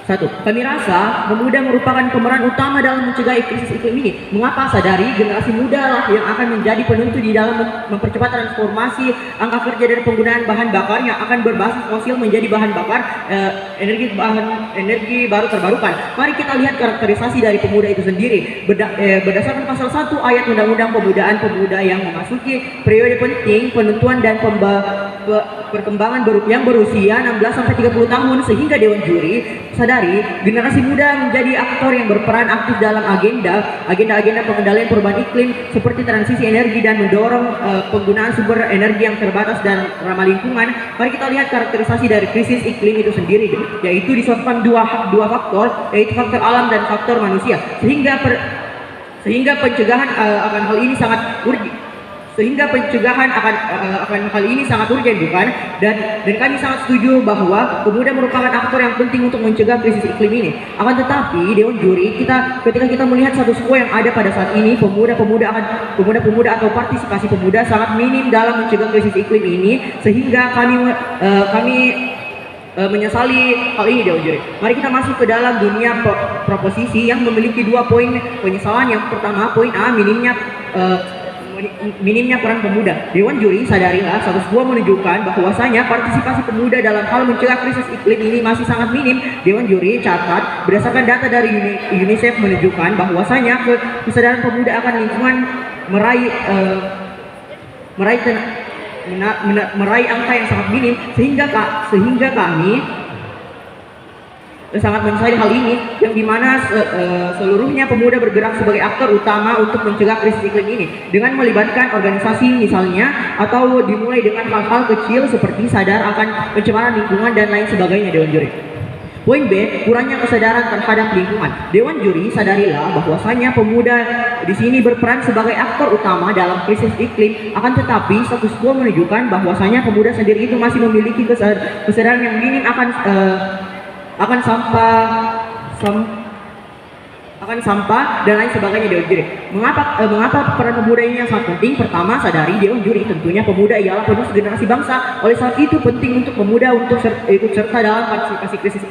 Satu, kami rasa pemuda merupakan pemeran utama dalam mencegah krisis iklim ini. Mengapa? Sadari generasi muda lah yang akan menjadi penentu di dalam mempercepat transformasi angka kerja dari penggunaan bahan bakar yang akan berbasis fosil menjadi bahan bakar energi baru terbarukan. Mari kita lihat karakterisasi dari pemuda itu sendiri. Berdasarkan pasal 1 ayat Undang-Undang Pemudaan, pemuda yang memasuki periode penting penentuan dan perkembangan yang berusia 16 sampai 30 tahun, sehingga Dewan Juri sadari generasi muda menjadi aktor yang berperan aktif dalam agenda pengendalian perubahan iklim seperti transisi energi dan mendorong penggunaan sumber energi yang terbatas dan ramah lingkungan. Mari kita lihat karakterisasi dari krisis iklim itu sendiri, yaitu disebabkan dua faktor, yaitu faktor alam dan faktor manusia, sehingga pencegahan akan hal ini sangat urgent. Bukan? Dan kami sangat setuju bahwa pemuda merupakan aktor yang penting untuk mencegah krisis iklim ini. Akan tetapi Dewan Juri, ketika kita melihat status quo yang ada pada saat ini, pemuda atau partisipasi pemuda sangat minim dalam mencegah krisis iklim ini, sehingga kami menyesali hal ini, Dewan Juri. Mari kita masuk ke dalam dunia proposisi yang memiliki 2 poin penyesalan. Yang pertama, poin A, minimnya peran pemuda. Dewan Juri sadarilah status quo menunjukkan bahwasanya partisipasi pemuda dalam hal mencegah krisis iklim ini masih sangat minim. Dewan Juri catat, berdasarkan data dari UNICEF menunjukkan bahwasanya kesadaran pemuda akan lingkungan meraih angka yang sangat minim, sehingga kami sangat menyesali hal ini, yang dimana seluruhnya pemuda bergerak sebagai aktor utama untuk mencegah krisis iklim ini dengan melibatkan organisasi misalnya, atau dimulai dengan hal-hal kecil seperti sadar akan pencemaran lingkungan dan lain sebagainya, Dewan Juri. Poin B, kurangnya kesadaran terhadap lingkungan. Dewan Juri sadarilah bahwasanya pemuda di sini berperan sebagai aktor utama dalam krisis iklim. Akan tetapi status quo menunjukkan bahwasanya pemuda sendiri itu masih memiliki kesadaran yang minim akan sampah dan lain sebagainya, Dewan Juri. Mengapa peran pemuda ini yang sangat penting? Pertama, sadari Dewan Juri, tentunya pemuda ialah penerus generasi bangsa. Oleh sebab itu penting untuk pemuda untuk ikut serta dalam partisipasi krisis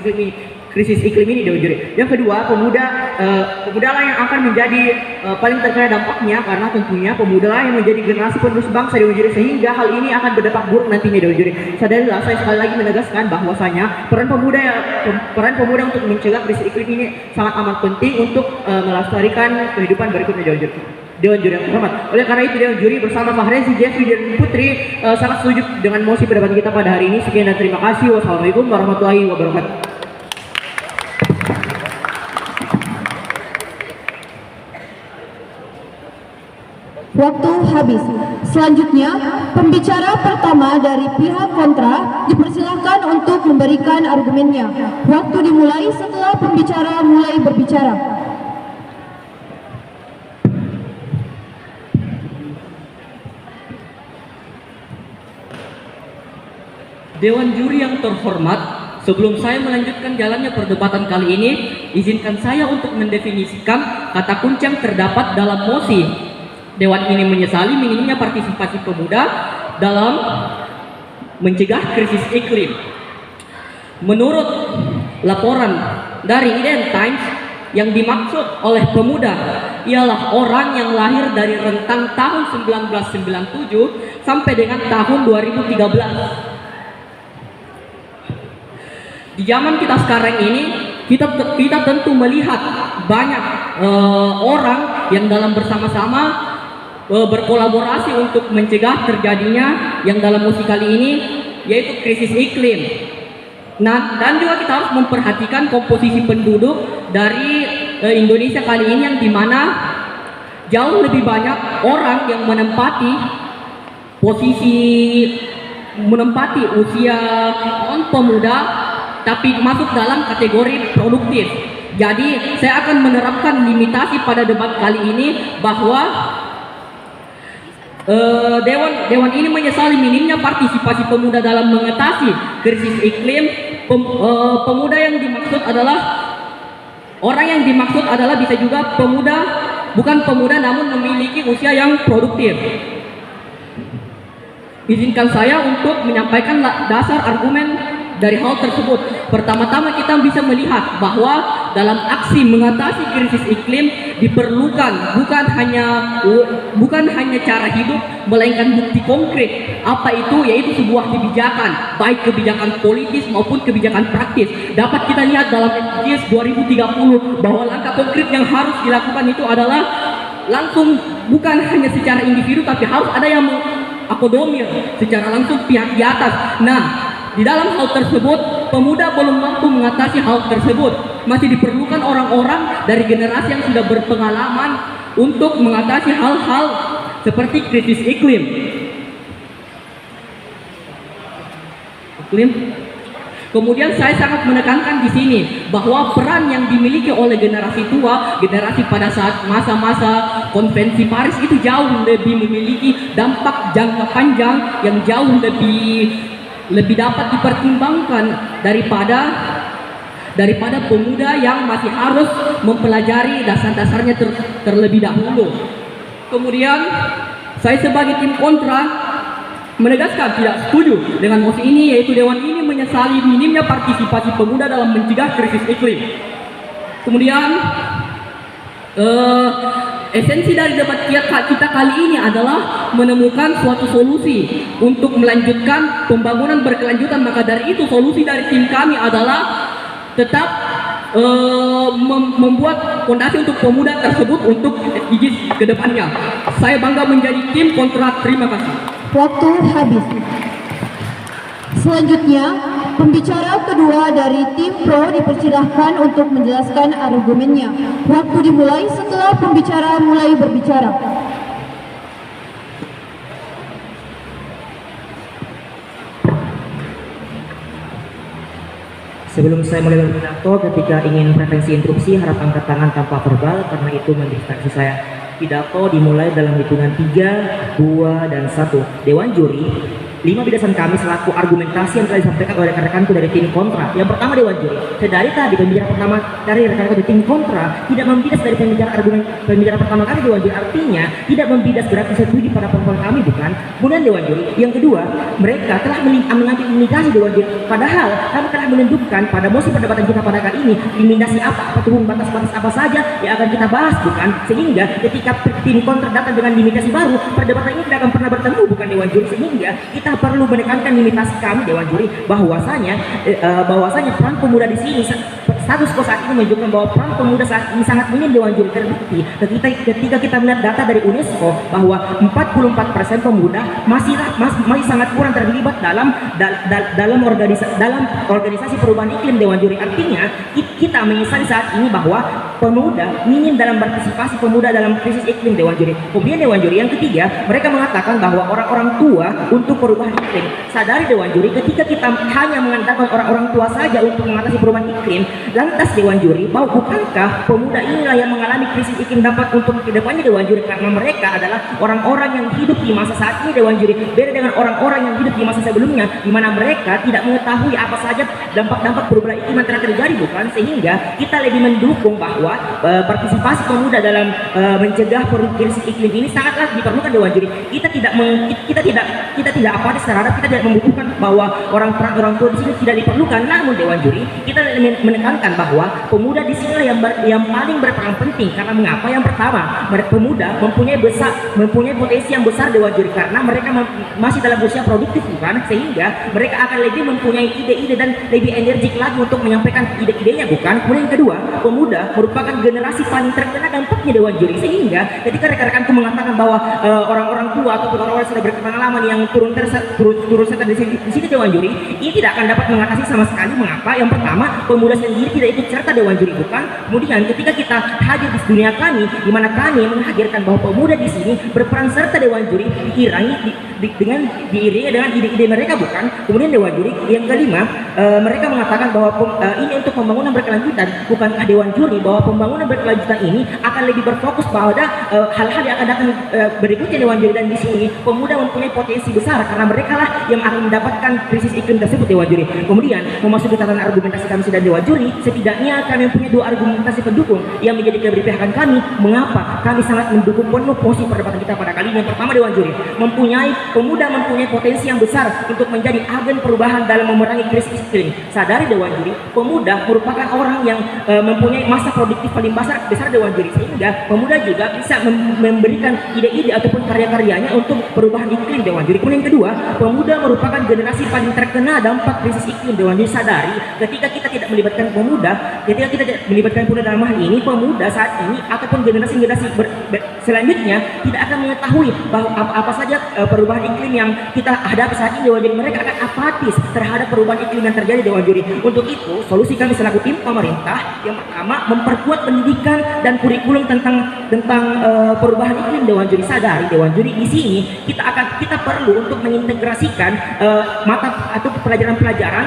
iklim ini, Dewan Juri. Yang kedua, pemuda lah yang akan menjadi paling terkena dampaknya, karena tentunya pemuda lah yang menjadi generasi penerus bangsa, Dewan Juri, sehingga hal ini akan berdampak buruk nantinya, Dewan Juri. Sadarilah, saya sekali lagi menegaskan bahwasanya peran pemuda untuk mencegah krisis iklim ini sangat amat penting untuk melestarikan kehidupan berikutnya, Dewan Juri. Dewan Juri yang terhormat. Oleh karena itu, Dewan Juri bersama Pak Rezi, Jeffrey, dan Putri sangat setuju dengan mosi pendapat kita pada hari ini. Sekian dan terima kasih. Wassalamualaikum warahmatullahi wabarakatuh. Waktu habis. Selanjutnya, pembicara pertama dari pihak kontra dipersilakan untuk memberikan argumennya. Waktu dimulai setelah pembicara mulai berbicara. Dewan Juri yang terhormat, sebelum saya melanjutkan jalannya perdebatan kali ini, izinkan saya untuk mendefinisikan kata kunci yang terdapat dalam mosi. Dewan ini menyesali minimnya partisipasi pemuda dalam mencegah krisis iklim. Menurut laporan dari Eden Times, yang dimaksud oleh pemuda ialah orang yang lahir dari rentang tahun 1997 sampai dengan tahun 2013. Di zaman kita sekarang ini, kita tentu melihat banyak orang yang dalam bersama-sama berkolaborasi untuk mencegah terjadinya yang dalam musik kali ini, yaitu krisis iklim. Nah, dan juga kita harus memperhatikan komposisi penduduk dari Indonesia kali ini, yang dimana jauh lebih banyak orang yang menempati usia non pemuda tapi masuk dalam kategori produktif. Jadi saya akan menerapkan limitasi pada debat kali ini bahwa Dewan ini menyesali minimnya partisipasi pemuda dalam mengatasi krisis iklim. Pemuda yang dimaksud adalah orang yang dimaksud adalah bisa juga bukan pemuda namun memiliki usia yang produktif. Izinkan saya untuk menyampaikan dasar argumen dari hal tersebut. Pertama-tama kita bisa melihat bahwa dalam aksi mengatasi krisis iklim diperlukan bukan hanya cara hidup, melainkan bukti konkret. Apa itu? Yaitu sebuah kebijakan, baik kebijakan politis maupun kebijakan praktis. Dapat kita lihat dalam SDGs 2030 bahwa langkah konkret yang harus dilakukan itu adalah langsung, bukan hanya secara individu, tapi harus ada yang mengakomodir secara langsung pihak di atas. Nah, di dalam hal tersebut, pemuda belum mampu mengatasi hal tersebut. Masih diperlukan orang-orang dari generasi yang sudah berpengalaman untuk mengatasi hal-hal seperti krisis iklim. Kemudian saya sangat menekankan di sini bahwa peran yang dimiliki oleh generasi tua, generasi pada saat masa-masa konvensi Paris itu jauh lebih memiliki dampak jangka panjang yang jauh lebih dapat dipertimbangkan daripada pemuda yang masih harus mempelajari dasar-dasarnya terlebih dahulu. Kemudian saya sebagai tim kontra menegaskan tidak setuju dengan mosi ini, yaitu Dewan ini menyesali minimnya partisipasi pemuda dalam mencegah krisis iklim. Kemudian esensi dari debat kita kali ini adalah menemukan suatu solusi untuk melanjutkan pembangunan berkelanjutan. Maka dari itu solusi dari tim kami adalah tetap membuat fondasi untuk pemuda tersebut untuk SDGs ke depannya. Saya bangga menjadi tim kontra. Terima kasih. Waktu habis. Selanjutnya, pembicara kedua dari tim pro dipersilahkan untuk menjelaskan argumennya. Waktu dimulai setelah pembicara mulai berbicara. Sebelum saya mulai berpidato, ketika ingin prevensi interupsi, harap angkat tangan tanpa verbal, karena itu mendistraksi saya. Pidato dimulai dalam hitungan 3, 2, dan 1. Dewan juri, 5 bidasan kami selaku argumentasi yang telah disampaikan oleh rekan-rekanku dari tim kontra. Yang pertama, Dewan juri, sedari tadi pembicara pertama dari rekan-rekan dari tim kontra tidak membidas dari pembicara pertama kali, Dewan juri, artinya tidak membidas berarti setuju pada permohonan kami, bukan? Kemudian Dewan juri, yang kedua, mereka telah mengambil limitasi, Dewan juri, padahal kami telah menentukan pada mosi perdebatan kita pada kali ini limitasi apa turun batas-batas apa saja yang akan kita bahas, bukan? Sehingga ketika tim kontra datang dengan limitasi baru, perdebatan ini tidak akan pernah bertemu, bukan, Dewan juri? Sehingga kita perlu menekankan limitasi kami, Dewan juri, bahwasanya peran pemuda di sini, status quo saat ini menunjukkan bahwa peran pemuda saat ini sangat minim, Dewan juri. Terbukti ketika kita melihat data dari UNESCO bahwa 44% pemuda masih sangat kurang terlibat dalam organisasi perubahan iklim, Dewan juri. Artinya kita menyesali saat ini bahwa pemuda minim dalam partisipasi pemuda dalam krisis iklim, Dewan juri. Kemudian Dewan juri, yang ketiga, mereka mengatakan bahwa orang-orang tua untuk perubahan iklim. Sadari, Dewan juri, ketika kita hanya mengandalkan orang-orang tua saja untuk mengatasi perubahan iklim, lantas Dewan juri, bahwa bukankah pemuda inilah yang mengalami krisis iklim dampak untuk kedepannya, Dewan juri, karena mereka adalah orang-orang yang hidup di masa saat ini, Dewan juri, beda dengan orang-orang yang hidup di masa sebelumnya, di mana mereka tidak mengetahui apa saja dampak-dampak perubahan iklim yang telah terjadi, bukan? Sehingga kita lebih mendukung bahwa partisipasi pemuda dalam mencegah krisis iklim ini sangatlah diperlukan, Dewan juri. Kita tidak apatis terhadap, kita tidak membutuhkan bahwa orang tua di sini tidak diperlukan. Namun Dewan juri, kita menekankan bahwa pemuda di sini yang paling berperan penting. Karena mengapa? Yang pertama, pemuda mempunyai potensi yang besar, Dewan juri, karena mereka masih dalam usia produktif, bukan? Sehingga mereka akan lebih mempunyai ide-ide dan lebih energik lagi untuk menyampaikan ide-idenya, bukan? Kemudian yang kedua, pemuda merupakan generasi paling terkena dampaknya, Dewan juri. Sehingga ketika rekan-rekanku mengatakan bahwa orang-orang tua atau orang-orang sudah berpengalaman yang turun serta di sini, Dewan juri, ini tidak akan dapat mengatasi sama sekali. Mengapa? Yang pertama, pemuda sendiri tidak ikut serta, Dewan juri, bukan? Kemudian ketika kita hadir di dunia kami, di mana kami menghadirkan bahwa pemuda di sini berperan serta, Dewan juri, diiringi dengan ide-ide mereka, bukan? Kemudian Dewan juri, yang kelima, mereka mengatakan bahwa ini untuk pembangunan berkelanjutan. Bukankah, Dewan juri, bahwa pembangunan berkelanjutan ini akan lebih berfokus pada hal-hal yang akan datang berikutnya, Dewan juri, dan di sini pemuda mempunyai potensi besar karena mereka lah yang akan mendapatkan krisis iklim tersebut, Dewan juri. Kemudian memasuki tatanan argumentasi kami sudah, Dewan juri, setidaknya kami punya dua argumentasi pendukung yang menjadi keberpihakan kami. Mengapa kami sangat mendukung penuh posisi perdebatan kita pada kali ini? Yang pertama, Dewan Juri pemuda mempunyai potensi yang besar untuk menjadi agen perubahan dalam memerangi krisis iklim. Sadari Dewan Juri, pemuda merupakan orang yang mempunyai masa produktif paling besar Dewan Juri, sehingga pemuda juga bisa memberikan ide-ide ataupun karya-karyanya untuk perubahan iklim Dewan Juri. Kemudian yang kedua, pemuda merupakan generasi paling terkena dampak krisis iklim Dewan Juri. Sadari ketika kita tidak melibatkan pemuda dalam hal ini, pemuda saat ini ataupun generasi-generasi selanjutnya tidak akan mengetahui bahwa apa saja perubahan iklim yang kita hadapi saat ini Dewan Juri. Mereka akan apatis terhadap perubahan iklim yang terjadi Dewan Juri. Untuk itu, solusi kami selaku tim pemerintah yang pertama, memperkuat pendidikan dan kurikulum tentang perubahan iklim Dewan Juri. Sadari Dewan Juri, di sini kita perlu untuk mengintegrasikan mata atau pelajaran-pelajaran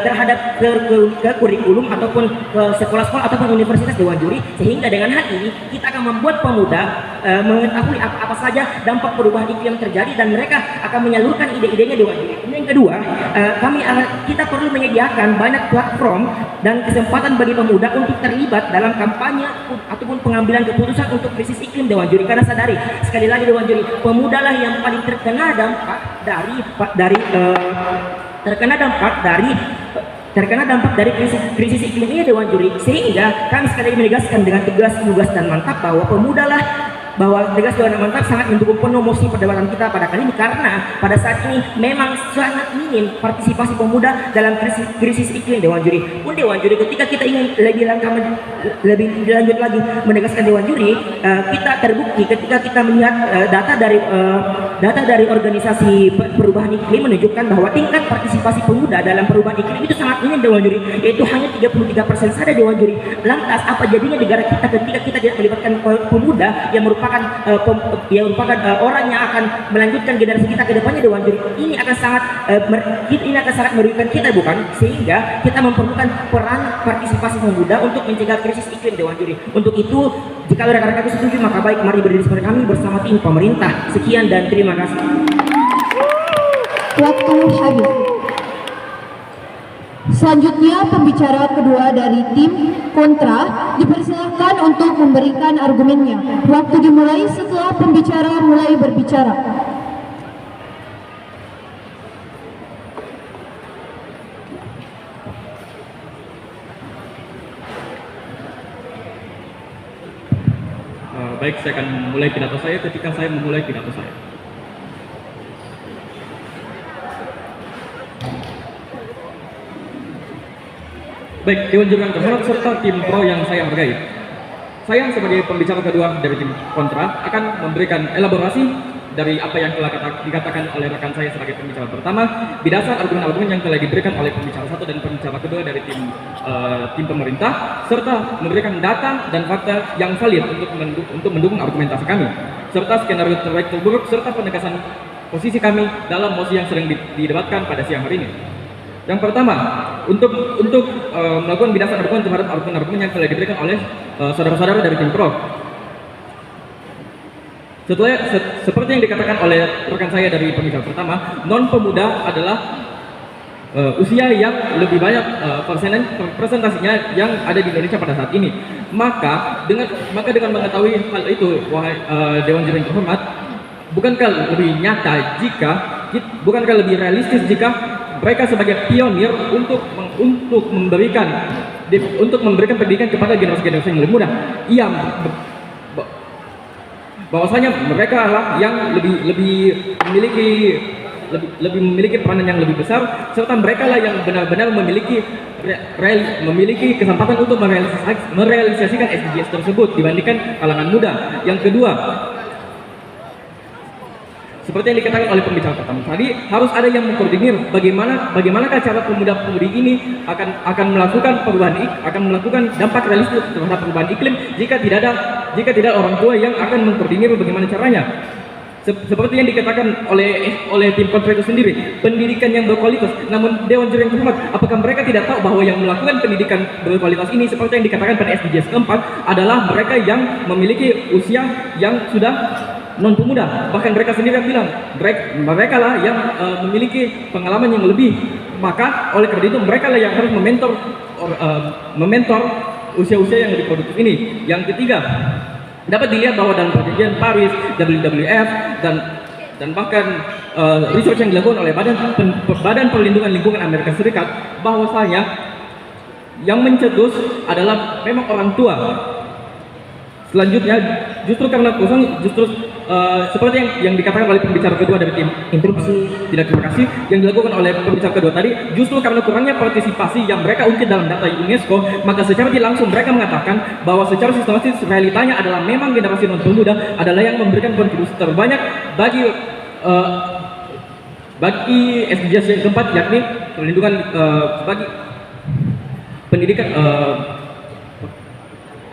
terhadap ke kurikulum ataupun ke sekolah-sekolah ataupun universitas Dewan Juri, sehingga dengan hal ini kita akan membuat pemuda mengetahui apa saja dampak perubahan iklim yang terjadi dan mereka akan menyalurkan ide-idenya Dewan Juri. Yang kedua, kita perlu menyediakan banyak platform dan kesempatan bagi pemuda untuk terlibat dalam kampanye ataupun pengambilan keputusan untuk krisis iklim Dewan Juri. Karena sadari, sekali lagi Dewan Juri, pemudalah yang paling terkena dampak dari krisis iklim ini Dewan Juri, sehingga kami sekali lagi menegaskan dengan tegas dan mantap bahwa tegas dan mantap sangat mendukung penuh mosi perdebatan kita pada kali ini, karena pada saat ini memang sangat minim partisipasi pemuda dalam krisis iklim Dewan Juri. Pun Dewan Juri, ketika kita ingin lebih lanjut lagi menegaskan Dewan Juri, kita terbukti ketika kita melihat data dari organisasi perubahan iklim menunjukkan bahwa tingkat partisipasi pemuda dalam perubahan iklim itu sangat minim Dewan Juri, yaitu hanya 33% saja Dewan Juri. Lantas apa jadinya negara kita ketika kita tidak melibatkan pemuda yang merupakan orang yang akan melanjutkan generasi kita ke depannya Dewan Juri? Ini akan sangat merugikan kita, bukan? Sehingga kita memerlukan peran partisipasi pemuda untuk mencegah krisis iklim Dewan Juri. Untuk itu, jika rekan-rekan setuju, maka baik, mari berdiri seperti kami bersama tim pemerintah. Sekian dan terima kasih. Waktu habis. Selanjutnya, pembicara kedua dari tim kontra dipersilahkan untuk memberikan argumennya. Waktu dimulai setelah pembicara mulai berbicara. Baik, saya akan memulai pidato saya ketika saya memulai pidato saya. Baik, Dewan Juri yang terhormat serta tim pro yang saya hargai. Saya sebagai pembicara kedua dari tim kontra akan memberikan elaborasi dari apa yang telah dikatakan oleh rekan saya sebagai pembicara pertama, berdasar argumen-argumen yang telah diberikan oleh pembicara satu dan pembicara kedua dari tim pemerintah, serta memberikan data dan fakta yang valid untuk mendukung argumentasi kami, serta skenario terbaik terburuk serta penegasan posisi kami dalam mosi yang sedang didebatkan pada siang hari ini. Yang pertama, untuk melakukan berdasar argumen terhadap argumen yang telah diberikan oleh saudara-saudara dari tim pro. Seperti yang dikatakan oleh rekan saya dari pembicara pertama, non pemuda adalah usia yang lebih banyak presentasinya yang ada di Indonesia pada saat ini. Maka dengan mengetahui hal itu, wahai Dewan Juri yang terhormat, bukankah lebih realistis jika mereka sebagai pionir untuk memberikan pendidikan kepada generasi-generasi yang lebih muda, bahwasanya mereka lah yang lebih memiliki peranan yang lebih besar, serta mereka lah yang benar-benar memiliki kesempatan untuk merealisasikan SDGs tersebut dibandingkan kalangan muda. Yang kedua, seperti yang dikatakan oleh pembicara pertama tadi, harus ada yang mengkoordinir bagaimanakah cara pemuda-pemudi ini akan melakukan dampak realistis terhadap perubahan iklim jika tidak ada orang tua yang akan mengkoordinir bagaimana caranya. Seperti yang dikatakan oleh tim kontra itu sendiri, pendidikan yang berkualitas. Namun Dewan Juri yang terhormat, apakah mereka tidak tahu bahwa yang melakukan pendidikan berkualitas ini, seperti yang dikatakan pada SDGs keempat, adalah mereka yang memiliki usia yang sudah non pemuda. Bahkan mereka sendiri yang bilang mereka lah yang memiliki pengalaman yang lebih. Maka oleh karena itu mereka lah yang harus mementor mementor usia-usia yang lebih produktif ini. Yang ketiga, dapat dilihat bahwa dalam perjanjian Paris, WWF, dan bahkan research yang dilakukan oleh Badan Perlindungan Lingkungan Amerika Serikat, bahwasanya yang mencetus adalah memang orang tua. Selanjutnya, justru karena seperti yang dikatakan oleh pembicara kedua dari tim interupsi, tidak terima kasih, yang dilakukan oleh pembicara kedua tadi, justru karena kurangnya partisipasi yang mereka ungkit dalam data UNESCO, maka secara tidak langsung mereka mengatakan bahwa secara sistematis realitanya adalah memang generasi non pemuda adalah yang memberikan kontribusi terbanyak bagi SDGs yang keempat, yakni perlindungan bagi pendidikan,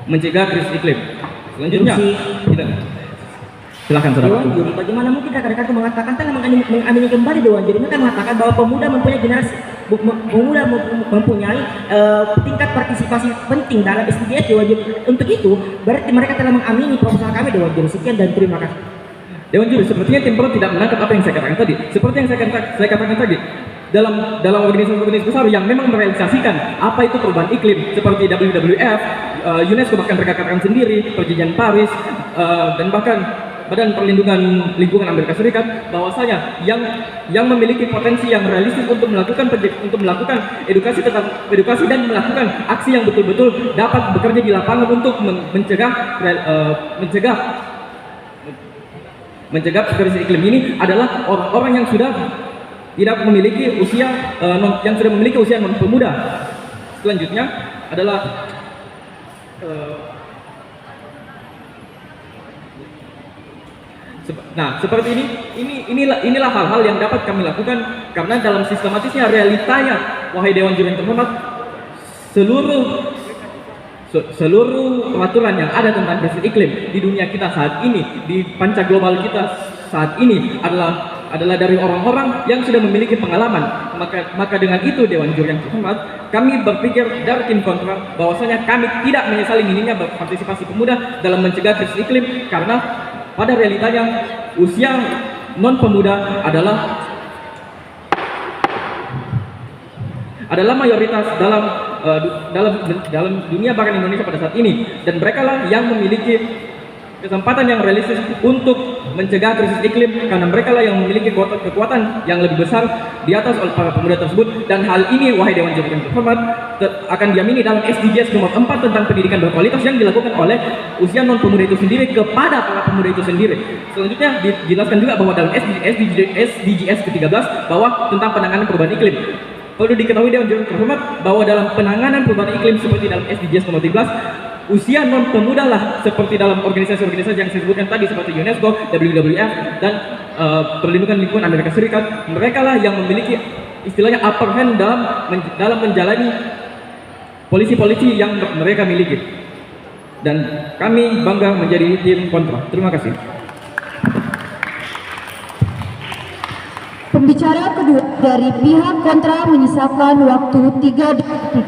mencegah krisis iklim. Selanjutnya, silakan saudara. Dewan Juri, bagaimana mungkin rekan-rekan itu mengatakan telah mengamini kembali Dewan Juri? Mereka mengatakan bahwa pemuda mempunyai tingkat partisipasi penting dalam SDGs Dewan Juri. Untuk itu, berarti mereka telah mengamini proposal kami Dewan Juri. Sekian dan terima kasih. Dewan Juri, sepertinya tim pro tidak menangkap apa yang saya katakan tadi. Seperti yang saya katakan tadi, dalam organisasi-organisasi besar yang memang merealisasikan apa itu perubahan iklim seperti WWF, UNESCO bahkan mereka katakan sendiri, perjanjian Paris, dan bahkan Badan Perlindungan Lingkungan Amerika Serikat, bahwasanya yang memiliki potensi yang realistis untuk melakukan edukasi dan melakukan aksi yang betul-betul dapat bekerja di lapangan untuk mencegah krisis iklim ini adalah orang-orang yang sudah tidak memiliki usia non pemuda. Selanjutnya adalah seperti inilah hal-hal yang dapat kami lakukan karena dalam sistematisnya realitanya, wahai Dewan Juri yang terhormat, seluruh peraturan yang ada tentang krisis iklim di dunia kita saat ini, di panca global kita saat ini adalah dari orang-orang yang sudah memiliki pengalaman. Maka dengan itu Dewan Juri yang terhormat, kami berpikir dari tim kontra bahwasanya kami tidak menyesali minimnya partisipasi pemuda dalam mencegah krisis iklim, karena pada realitanya usia non pemuda adalah mayoritas dalam dunia bahkan Indonesia pada saat ini, dan mereka lah yang memiliki kesempatan yang realistis untuk mencegah krisis iklim karena mereka lah yang memiliki kekuatan yang lebih besar di atas oleh para pemuda tersebut. Dan hal ini, wahai Dewan Juri yang terhormat, akan diamini dalam SDGs nomor 4 tentang pendidikan berkualitas yang dilakukan oleh usia non pemuda itu sendiri kepada para pemuda itu sendiri. Selanjutnya dijelaskan juga bahwa dalam SDGs ke-13 bahwa tentang penanganan perubahan iklim. Perlu diketahui Dewan Juri terhormat bahwa dalam penanganan perubahan iklim seperti dalam SDGs nomor 13, usia non pemuda lah seperti dalam organisasi-organisasi yang saya sebutkan tadi seperti UNESCO, WWF, dan Perlindungan Lingkungan Amerika Serikat, mereka lah yang memiliki istilahnya upper hand dalam menjalani polisi-polisi yang mereka miliki. Dan kami bangga menjadi tim kontra. Terima kasih. Pembicara kedua dari pihak kontra menyisakan waktu 3 detik.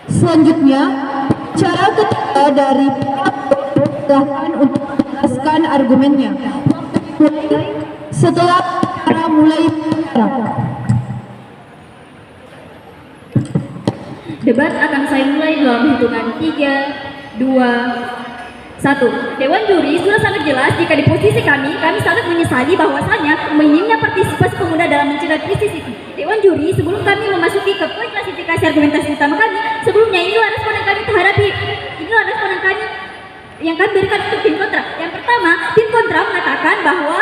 Selanjutnya, cara ketiga dari pihak silahkan untuk menjelaskan argumennya. Setelah cara mulai bicara. Debat akan saya mulai dalam hitungan 3, 2, 1. Dewan Juri, sudah sangat jelas jika di posisi kami sangat menyesali bahwasanya minimnya partisipasi pemuda dalam mencegah krisis itu. Dewan Juri, sebelum kami memasuki ke poin klasifikasi argumentasi utama kami, sebelumnya inilah respon yang kami hadapi, inilah respon yang kami berikan untuk tim kontra. Yang pertama, tim kontra mengatakan bahwa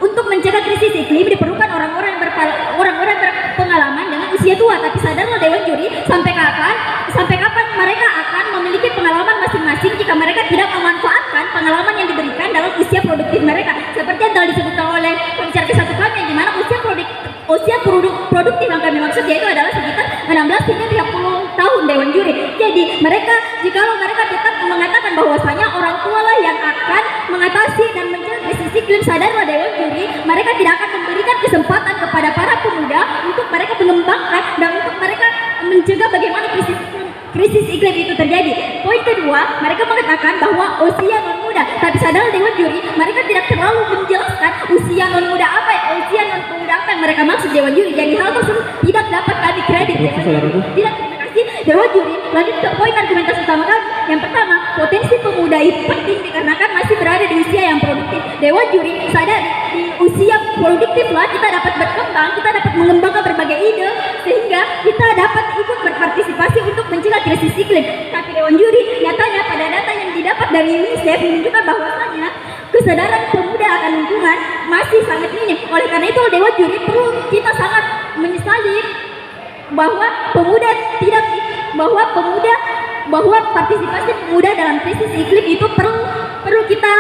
untuk mencegah krisis iklim diperlukan orang-orang berpengalaman dengan usia tua. Tapi sadarlah Dewan Juri, sampai kapan mereka akan memiliki pengalaman masing-masing jika mereka tidak memanfaatkan pengalaman yang diberikan dalam usia produktif mereka. Seperti yang telah disebutkan oleh pembicara kesatu kami, yang dimana usia produktif yang kami maksud yaitu adalah sekitar 16 hingga 30 tahun Dewan Juri. Jadi jikalau mereka tetap mengatakan bahwasanya orang tua lah yang akan mengatasi dan mencegah krisis iklim, sadarlah Dewan Juri, mereka tidak akan memberikan kesempatan kepada para pemuda untuk mereka mengembangkan dan untuk mereka mencegah bagaimana krisis iklim itu terjadi. Poin kedua, mereka mengatakan bahwa usia non muda, tapi sadar Dewan Juri, mereka tidak terlalu menjelaskan usia interupsi, saudaraku. Tidak, terima kasih. Dewan juri lanjut ke poin argumentasi utama kami. Yang pertama, potensi pemuda itu penting dikarenakan masih berada di usia yang produktif. Dewan juri sadar di usia produktif lah kita dapat berkembang, kita dapat mengembangkan berbagai ide sehingga kita dapat ikut berpartisipasi untuk mencegah krisis iklim. Tapi Dewan juri nyatanya pada data yang didapat dari UNICEF menunjukkan bahwasanya kesadaran pemuda akan lingkungan masih sangat minim. Oleh karena itu Dewan juri perlu kita sangat menyesali bahwa bahwa partisipasi pemuda dalam krisis iklim itu perlu kita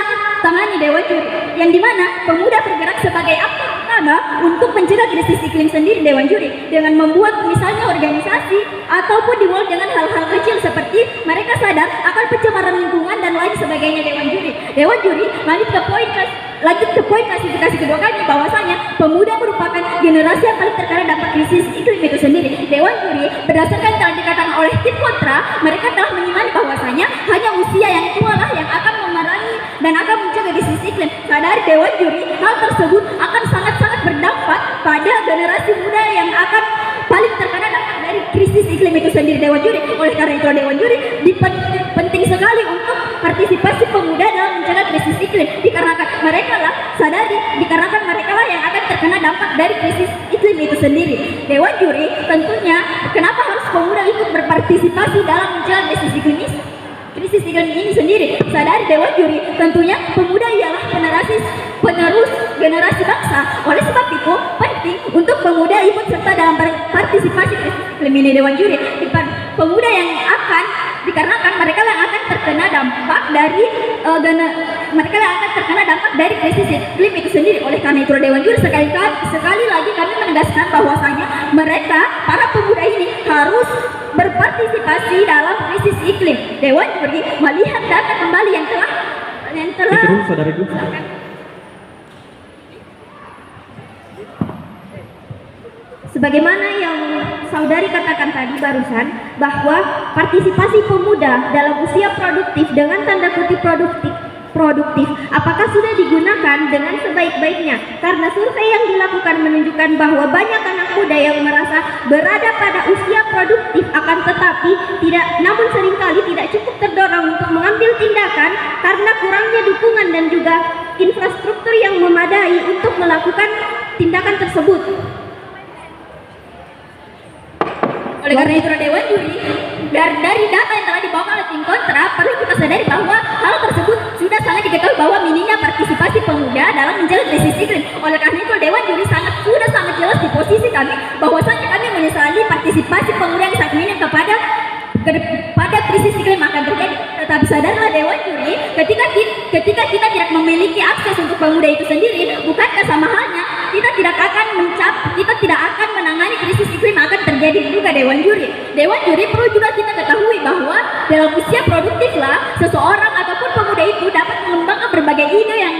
tangani Dewan juri, yang dimana pemuda bergerak sebagai aktor utama untuk mencegah krisis iklim sendiri Dewan juri dengan membuat misalnya organisasi ataupun dimulai dengan hal-hal kecil seperti mereka sadar akan pencemaran lingkungan dan lain sebagainya Dewan juri lanjut ke poin klasifikasi kedua kami bahwasanya pemuda merupakan generasi yang paling terkena dampak krisis iklim itu sendiri. Dewan juri berdasarkan telah dikatakan oleh tim kontra, mereka telah mengimani bahwasanya hanya usia yang tua lah yang akan memerangi dan akan mencegah krisis iklim. Sadari Dewan juri hal tersebut akan sangat-sangat berdampak pada generasi muda yang akan paling terkena dampak dari krisis iklim itu sendiri Dewan juri. Oleh karena itu Dewan juri penting sekali untuk partisipasi pemuda dalam mencegah krisis iklim dikarenakan mereka lah yang akan terkena dampak dari krisis iklim itu sendiri. Dewan juri tentunya kenapa harus pemuda ikut berpartisipasi dalam mencegah krisis iklim ini sendiri. Sadari Dewan juri tentunya pemuda ialah penerus generasi bangsa. Oleh sebab itu penting untuk pemuda ikut serta dalam partisipasi krisis iklim ini Dewan juri. Pemuda yang akan dikarenakan mereka yang akan terkena dampak dari krisis iklim itu sendiri. Oleh karena itu Dewan juri sekali lagi kami menegaskan bahwasanya mereka para pemuda ini harus berpartisipasi dalam krisis iklim. Dewan juri melihat data kembali yang telah Terus, saudaraku. sebagaimana yang saudari katakan tadi barusan, bahwa partisipasi pemuda dalam usia produktif dengan tanda kutip produktif apakah sudah digunakan dengan sebaik-baiknya? Karena survei yang dilakukan menunjukkan bahwa banyak anak muda yang merasa berada pada usia produktif akan tetapi namun seringkali tidak cukup terdorong untuk mengambil tindakan karena kurangnya dukungan dan juga infrastruktur yang memadai untuk melakukan tindakan tersebut. Oleh karena itu Dewan juri dari data yang telah dibawa oleh tim kontra perlu kita sadari bahwa hal tersebut sudah sangat diketahui bahwa minimnya partisipasi pemuda dalam mencegah krisis iklim. Oleh karena itu Dewan juri sudah sangat jelas di posisi kami bahwasanya kami menyesali partisipasi pemuda yang sangat minim pada krisis iklim akan terjadi. Tetapi sadarlah Dewan juri ketika kita tidak memiliki akses untuk pemuda itu sendiri, bukankah sama halnya kita tidak akan menangani krisis iklim akan terjadi juga Dewan juri. Dewan juri perlu juga kita ketahui bahwa dalam usia produktif lah seseorang ataupun pemuda itu dapat mengembangkan berbagai ide yang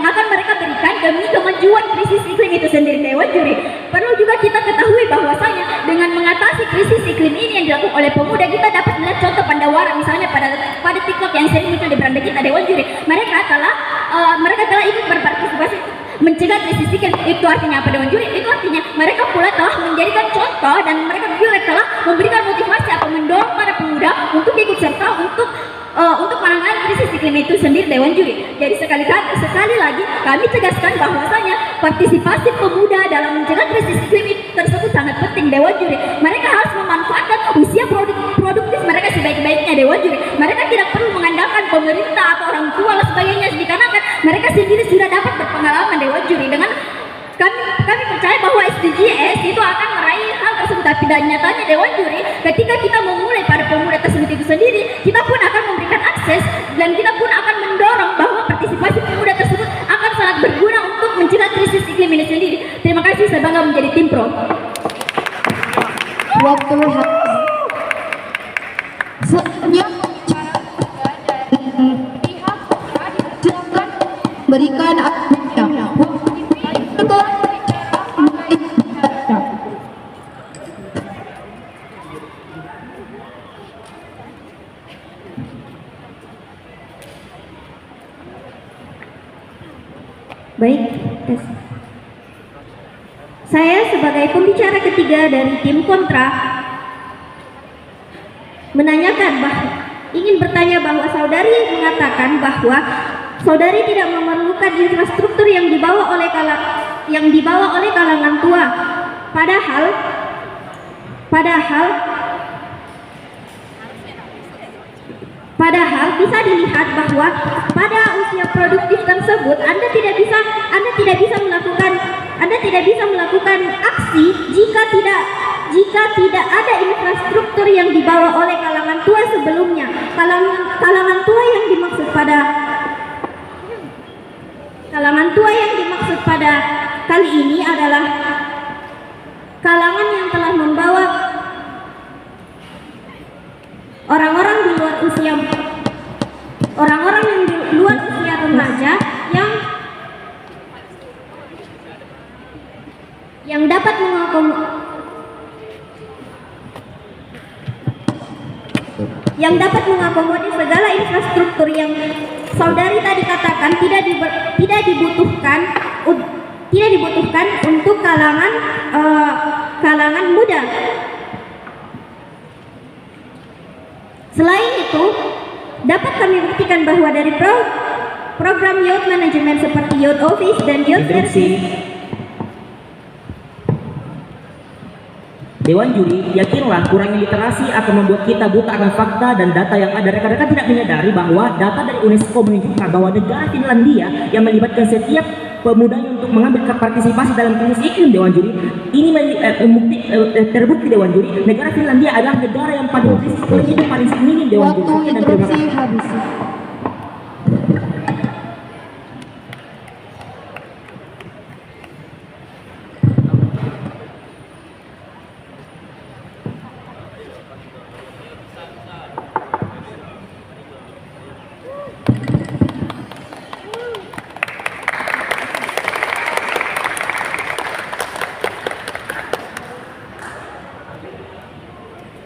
akan mereka berikan demi kemajuan krisis iklim itu sendiri. Dewan juri perlu juga kita ketahui bahwasanya dengan mengatasi krisis iklim ini yang dilakukan oleh pemuda, kita dapat melihat contoh Pandawara misalnya pada TikTok yang sering muncul di beranda kita Dewan juri. Mereka telah ikut berpartisipasi mencegah krisis iklim. Itu artinya apa Dewan juri? Itu artinya mereka pula telah menjadikan contoh dan mereka juga telah memberikan motivasi atau mendorong para pemuda untuk ikut serta untuk menangani krisis iklim itu sendiri Dewan juri. Jadi sekali lagi kami tegaskan bahwasanya partisipasi pemuda dalam mencegah krisis iklim tersebut sangat penting Dewan juri. Mereka harus memanfaatkan usia produktif mereka sebaik-baiknya Dewan juri. Mereka tidak perlu mengandalkan pemerintah atau orang tua dan sebagainya dikarenakan mereka sendiri sudah dapat berpengalaman Dewan juri. Dengan kami percaya bahwa SDGs itu akan meraih hal tersebut, tapi dan nyatanya Dewan juri ketika kita memulai para pemuda tersebut itu sendiri, kita pun akan memberikan akses dan kita pun akan mendorong bahwa partisipasi pemuda tersebut akan sangat berguna untuk mencegah krisis iklim ini sendiri. Terima kasih, saya bangga menjadi tim pro. Waktu habis. Selanjutnya pihak silakan berikan argumennya. Baik, tes. Saya sebagai pembicara ketiga dari tim kontra ingin bertanya bahwa saudari mengatakan bahwa saudari tidak memerlukan infrastruktur yang dibawa oleh kalangan tua. Padahal bisa dilihat bahwa pada usia produktif tersebut Anda tidak bisa melakukan aksi jika tidak ada infrastruktur yang dibawa oleh kalangan tua sebelumnya. Kalangan tua yang dimaksud pada kali ini adalah kalangan yang telah membawa orang-orang yang di luar usia remaja yang dapat mengakomodir segala infrastruktur yang saudari tadi katakan tidak dibutuhkan untuk kalangan muda. Selain itu, dapat kami buktikan bahwa dari program youth management seperti youth office dan youth service, Dewan juri, yakinlah kurangnya literasi akan membuat kita buta akan fakta dan data yang ada. Rekan-rekan tidak menyadari bahwa data dari UNESCO menunjukkan bahwa negara Finlandia yang melibatkan setiap pemudanya untuk mengambil partisipasi dalam krisis iklim. Dewan juri ini terbukti. Dewan juri, negara Finlandia adalah negara yang paling krisis iklim itu paling minim. Dewan juri. Waktu interupsi habis.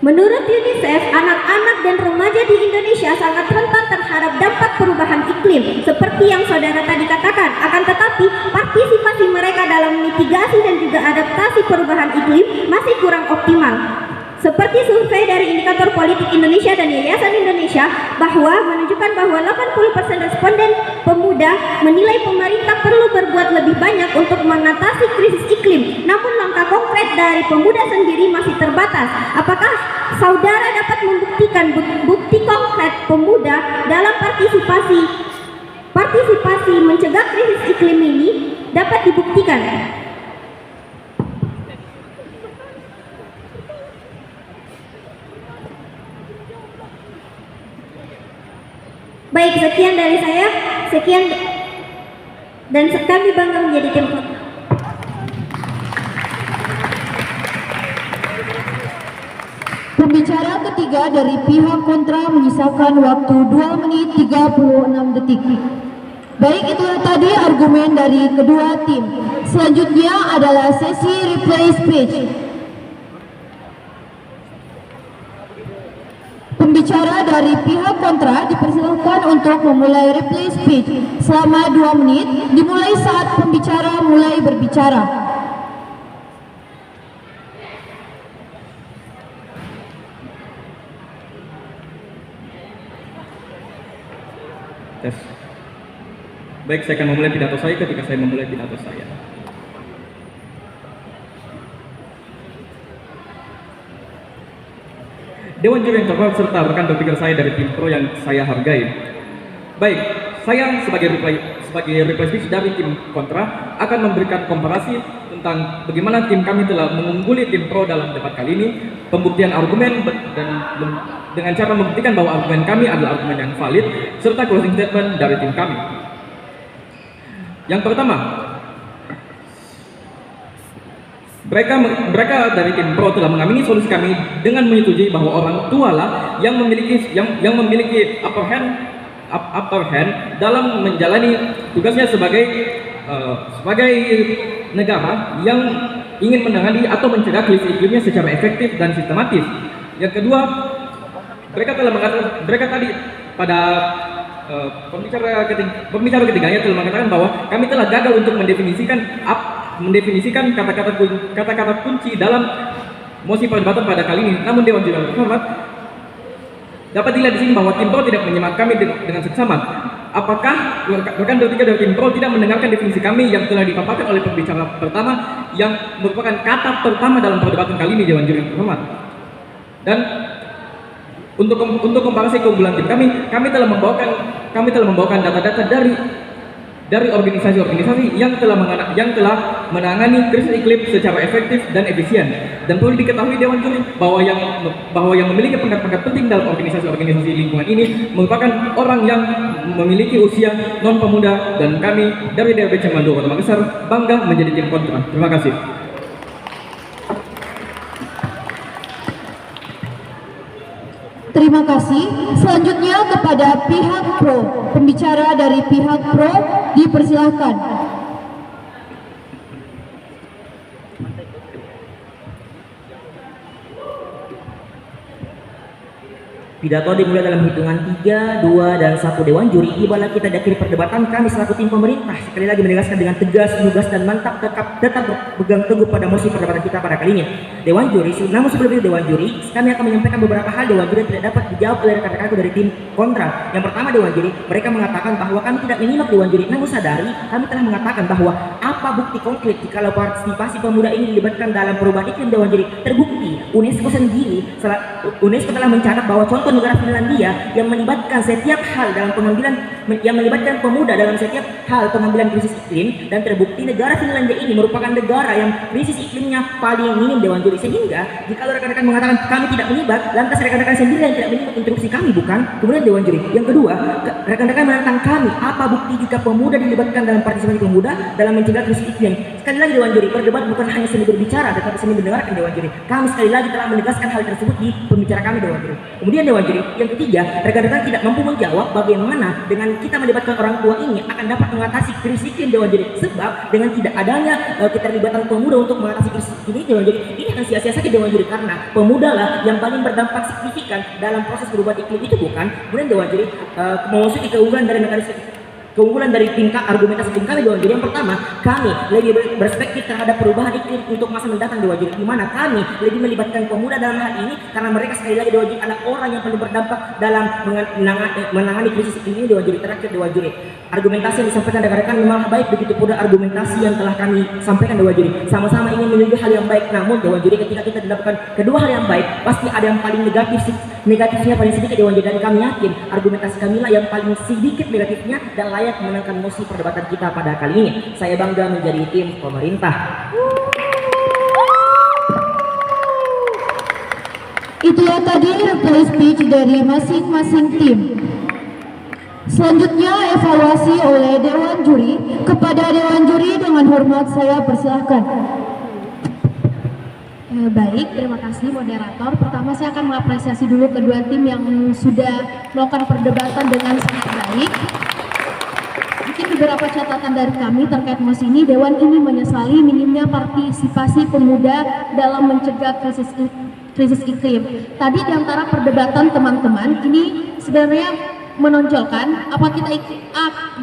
menurut UNICEF, anak-anak dan remaja di Indonesia sangat rentan terhadap dampak perubahan iklim seperti yang saudara tadi katakan. Akan tetapi, partisipasi mereka dalam mitigasi dan juga adaptasi perubahan iklim masih kurang optimal. Seperti survei dari Indikator Politik Indonesia dan Yayasan Indonesia menunjukkan bahwa 80% responden pemuda menilai pemerintah perlu berbuat lebih banyak untuk mengatasi krisis iklim. Namun langkah konkret dari pemuda sendiri masih terbatas. Apakah saudara dapat membuktikan bukti konkret pemuda dalam partisipasi mencegah krisis iklim ini dapat dibuktikan? Baik, sekian dari saya. Dan kami bangga menjadi tim kontra. Pembicara ketiga dari pihak kontra menyisakan waktu 2 menit 36 detik. Baik, itulah tadi argumen dari kedua tim. Selanjutnya adalah sesi replay speech. Pembicara dari pihak kontra dipersilakan untuk memulai replay speech selama 2 menit, dimulai saat pembicara mulai berbicara. Tes. Baik, saya akan memulai pidato saya ketika saya memulai pidato saya. Dewan juri yang terhormat serta rekan berpikir saya dari tim pro yang saya hargai. Baik, saya sebagai reply speech dari tim kontra akan memberikan komparasi tentang bagaimana tim kami telah mengungguli tim pro dalam debat kali ini, pembuktian argumen dan dengan cara membuktikan bahwa argumen kami adalah argumen yang valid, serta closing statement dari tim kami. Yang pertama, mereka dari tim pro telah mengamini solusi kami dengan menyetujui bahwa orang tua lah yang memiliki upper hand dalam menjalani tugasnya sebagai negara yang ingin menangani atau mencegah krisis iklimnya secara efektif dan sistematis. Yang kedua, mereka tadi pada pembicara ketiganya telah mengatakan bahwa kami telah gagal untuk mendefinisikan mendefinisikan kata-kata kunci dalam mosi perdebatan pada kali ini. Namun Dewan Juri yang terhormat, dapat dilihat di sini bahwa tim pro tidak menyimak kami dengan seksama. Apakah rekan bertiga dari tim pro tidak mendengarkan definisi kami yang telah dipaparkan oleh pembicara pertama yang merupakan kata pertama dalam perdebatan kali ini, Dewan Juri yang terhormat? Dan untuk komparasi keunggulan tim kami telah membawakan data-data dari organisasi-organisasi yang telah menangani krisis iklim secara efektif dan efisien. Dan perlu diketahui Dewan Juri bahwa yang memiliki pangkat-pangkat penting dalam organisasi-organisasi lingkungan ini merupakan orang yang memiliki usia non pemuda, dan kami dari DRB Cemandoro Kota Makassar bangga menjadi tim kontra. Terima kasih. Terima kasih. Selanjutnya kepada pihak pro. Pembicara dari pihak pro dipersilahkan. Pidato dimulai dalam hitungan 3, 2, dan 1 Dewan Juri. Ibarat kita akhiri perdebatan, kami selaku tim pemerintah sekali lagi menegaskan dengan tegas, lugas, dan mantap tetap berpegang teguh pada mosi perdebatan kita pada kali ini. Dewan Juri, namun sebelum itu Dewan Juri, kami akan menyampaikan beberapa hal Dewan Juri yang tidak dapat dijawab oleh rekan-rekanku dari tim kontra. Yang pertama Dewan Juri, mereka mengatakan bahwa kami tidak menyimak Dewan Juri, namun sadari kami telah mengatakan bahwa apa bukti konkret jika partisipasi pemuda ini dilibatkan dalam perubahan iklim Dewan Juri. Terbukti UNESCO sendiri, UNESCO telah mencatat bahwa contoh negara Finlandia yang melibatkan setiap hal dalam yang melibatkan pemuda dalam setiap hal pengambilan krisis iklim, dan terbukti negara Finlandia ini merupakan negara yang krisis iklimnya paling minim Dewan Juri. Sehingga jika rekan-rekan mengatakan kami tidak menyimak, lantas rekan-rekan sendiri yang tidak menyimak instruksi kami, bukan? Kemudian Dewan Juri yang kedua, rekan-rekan menantang kami, apa bukti jika pemuda dilibatkan dalam partisipasi pemuda dalam mencegah krisis iklim? Sekali lagi Dewan Juri, perdebat bukan hanya seni berbicara tetapi seni mendengarkan Dewan Juri. Kami sekali lagi telah menegaskan hal tersebut di pembicara kami Dewan Juri. Kemudian Dewan Juri yang ketiga, rekan-rekan tidak mampu menjawab bagaimana dengan kita melibatkan orang tua ini akan dapat mengatasi krisis iklim Dewan Juri. Sebab dengan tidak adanya keterlibatan pemuda untuk mengatasi krisis ini Dewan Juri, ini akan sia-sia saja Dewan Juri, karena pemuda lah yang paling berdampak signifikan dalam proses perubahan iklim itu, bukan? Kemudian Dewan Juri memasuki keunggulan dari tingkat argumentasi tim kami Dewan Juri. Yang pertama, kami lebih berspektif terhadap perubahan iklim untuk masa mendatang Dewan Juri, di mana kami lebih melibatkan pemuda dalam hal ini karena mereka sekali lagi Dewan Juri adalah orang yang paling berdampak dalam menangani krisis iklim ini Dewan Juri. Terakhir Dewan Juri, argumentasi yang disampaikan rekan-rekan memang baik, begitu pula argumentasi yang telah kami sampaikan Dewan Juri sama-sama ingin menuju hal yang baik. Namun Dewan Juri, ketika kita mendapatkan kedua hal yang baik, pasti ada yang paling negatifnya paling sedikit Dewan Juri, dan kami yakin argumentasi kamilah yang paling sedikit negatifnya dan layak menangkan mosi perdebatan kita pada kali ini. Saya bangga menjadi tim pemerintah. Itulah tadi reply speech dari masing-masing tim. Selanjutnya evaluasi oleh Dewan Juri. Kepada Dewan Juri dengan hormat saya persilahkan. Baik, terima kasih moderator. Pertama saya akan mengapresiasi dulu kedua tim yang sudah melakukan perdebatan dengan sangat baik. Mungkin beberapa catatan dari kami terkait mosi ini. Dewan ini menyesali minimnya partisipasi pemuda dalam mencegah krisis iklim. Tadi di antara perdebatan teman-teman ini sebenarnya menonjolkan apa kita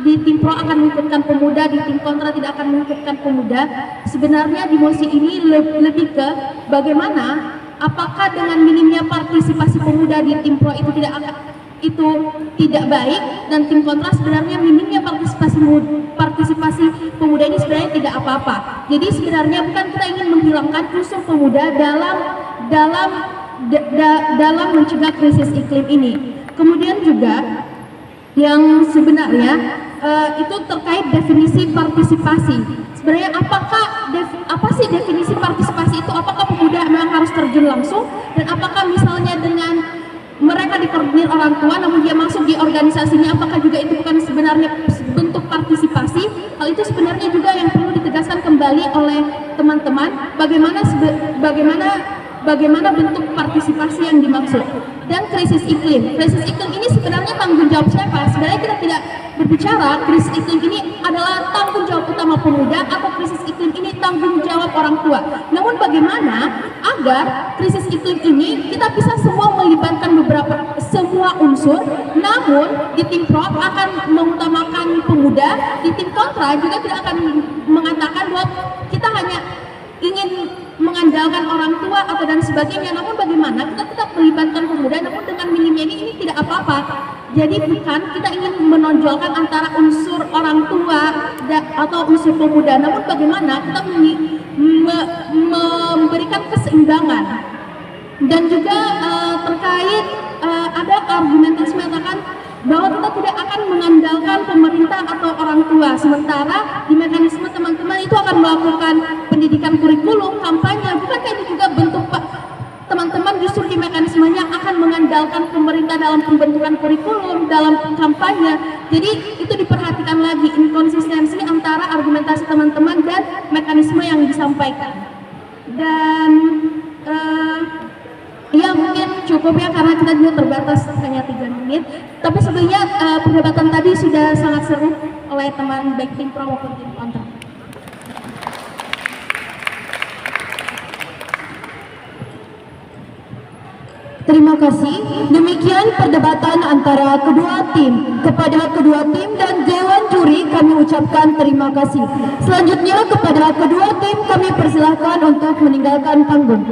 di tim pro akan mengikutkan pemuda, di tim kontra tidak akan mengikutkan pemuda. Sebenarnya di mosi ini lebih ke bagaimana apakah dengan minimnya partisipasi pemuda di tim pro itu tidak baik, dan tim kontra sebenarnya minimnya partisipasi pemuda ini sebenarnya tidak apa-apa. Jadi sebenarnya bukan kita ingin menghilangkan unsur pemuda dalam mencegah krisis iklim ini. Kemudian juga yang sebenarnya itu terkait definisi partisipasi. Sebenarnya apa sih definisi partisipasi itu? Apakah pemuda memang harus terjun langsung, dan apakah misalnya dengan mereka dikoordinir orang tua namun dia masuk di organisasinya, apakah juga itu bukan sebenarnya bentuk partisipasi? Hal itu sebenarnya juga yang perlu ditegaskan kembali oleh teman-teman, bagaimana bentuk partisipasi yang dimaksud. Dan krisis iklim ini sebenarnya tanggung jawab siapa? Sebenarnya kita tidak berbicara krisis iklim ini adalah tanggung jawab utama pemuda atau krisis iklim ini tanggung jawab orang tua. Namun bagaimana agar krisis iklim ini kita bisa semua melibatkan semua unsur, namun di tim pro akan mengutamakan pemuda, di tim kontra juga tidak akan mengatakan bahwa kita ingin mengandalkan orang tua atau dan sebagainya, namun bagaimana kita tetap melibatkan pemuda, namun dengan minimnya ini tidak apa-apa. Jadi bukan kita ingin menonjolkan antara unsur orang tua atau unsur pemuda, namun bagaimana kita memberikan keseimbangan. Dan juga terkait ada argumentasi mengatakan bahwa kita tidak akan mengandalkan pemerintah atau orang tua, sementara di mekanisme teman-teman itu akan melakukan pendidikan kurikulum, kampanye. Bukankah ini juga bentuk teman-teman justru di mekanismenya akan mengandalkan pemerintah dalam pembentukan kurikulum, dalam kampanye. Jadi itu diperhatikan lagi inkonsistensi antara argumentasi teman-teman dan mekanisme yang disampaikan. Dan ya mungkin cukup ya karena kita juga terbatas hanya 3 menit. Tapi sebenarnya perdebatan tadi sudah sangat seru oleh teman baik tim pro maupun tim kontra. Terima kasih. Demikian perdebatan antara kedua tim. Kepada kedua tim dan Dewan Juri kami ucapkan terima kasih. Selanjutnya kepada kedua tim kami persilahkan untuk meninggalkan panggung.